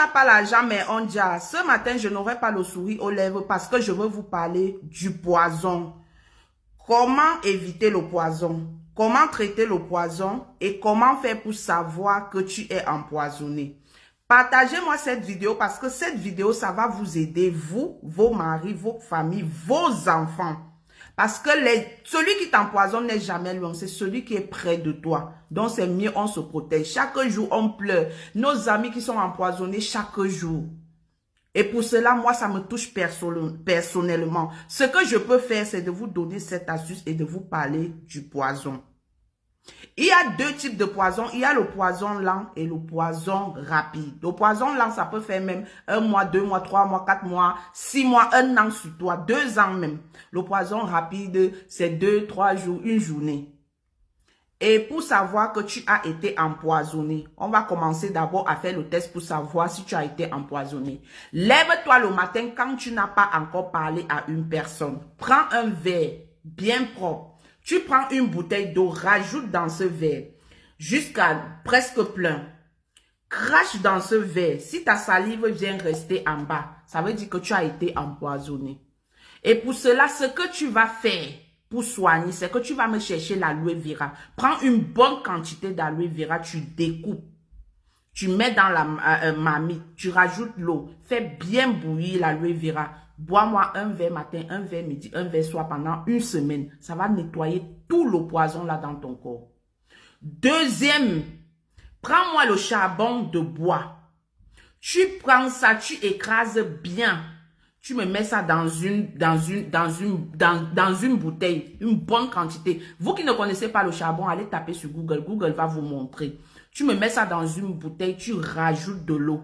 n'a pas l'argent, mais on dit, ce matin, je n'aurai pas le sourire aux lèvres parce que je veux vous parler du poison. Comment éviter le poison? Comment traiter le poison? Et comment faire pour savoir que tu es empoisonné? Partagez-moi cette vidéo parce que cette vidéo, ça va vous aider, vous, vos maris, vos familles, vos enfants. Parce que celui qui t'empoisonne n'est jamais loin, c'est celui qui est près de toi. Donc c'est mieux, on se protège. Chaque jour, on pleure. Nos amis qui sont empoisonnés chaque jour. Et pour cela, moi, ça me touche personnellement. Ce que je peux faire, c'est de vous donner cette astuce et de vous parler du poison. Il y a deux types de poison. Il y a le poison lent et le poison rapide. Le poison lent, ça peut faire même 1 mois, 2 mois, 3 mois, 4 mois, 6 mois, 1 an sur toi, 2 ans même. Le poison rapide, c'est 2, 3 jours, une journée. Et pour savoir que tu as été empoisonné, on va commencer d'abord à faire le test pour savoir si tu as été empoisonné. Lève-toi le matin quand tu n'as pas encore parlé à une personne. Prends un verre bien propre. Tu prends une bouteille d'eau, rajoute dans ce verre jusqu'à presque plein. Crache dans ce verre. Si ta salive vient rester en bas, ça veut dire que tu as été empoisonné. Et pour cela, ce que tu vas faire pour soigner, c'est que tu vas me chercher l'aloe vera. Prends une bonne quantité d'aloe vera, tu découpes. Tu mets dans la marmite, tu rajoutes l'eau. Fais bien bouillir l'aloe vera. Bois-moi un verre matin, un verre midi, un verre soir pendant 1 semaine. Ça va nettoyer tout le poison là dans ton corps. Deuxième, prends-moi le charbon de bois. Tu prends ça, tu écrases bien. Tu me mets ça dans une bouteille, une bonne quantité. Vous qui ne connaissez pas le charbon, allez taper sur Google. Google va vous montrer. Tu me mets ça dans une bouteille, tu rajoutes de l'eau.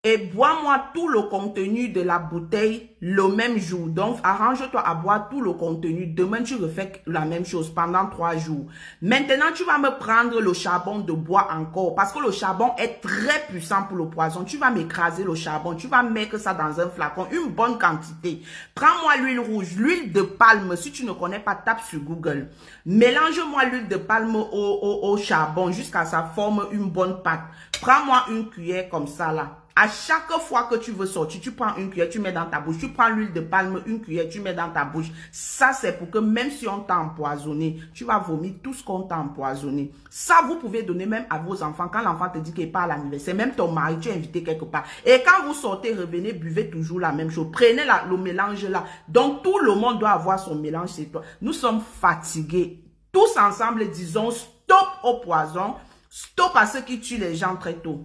Et bois-moi tout le contenu de la bouteille le même jour. Donc, arrange-toi à boire tout le contenu. Demain, tu refais la même chose pendant 3 jours. Maintenant, tu vas me prendre le charbon de bois encore. Parce que le charbon est très puissant pour le poison. Tu vas m'écraser le charbon. Tu vas mettre ça dans un flacon. Une bonne quantité. Prends-moi l'huile rouge, l'huile de palme. Si tu ne connais pas, tape sur Google. Mélange-moi l'huile de palme au charbon jusqu'à ça forme une bonne pâte. Prends-moi une cuillère comme ça là. À chaque fois que tu veux sortir, tu prends une cuillère, tu mets dans ta bouche. Tu prends l'huile de palme, une cuillère, tu mets dans ta bouche. Ça, c'est pour que même si on t'a empoisonné, tu vas vomir tout ce qu'on t'a empoisonné. Ça, vous pouvez donner même à vos enfants. Quand l'enfant te dit qu'il n'est pas à l'anniversaire, même ton mari, tu es invité quelque part. Et quand vous sortez, revenez, buvez toujours la même chose. Prenez le mélange là. Donc, tout le monde doit avoir son mélange chez toi. Nous sommes fatigués. Tous ensemble, disons stop au poison. Stop à ceux qui tuent les gens très tôt.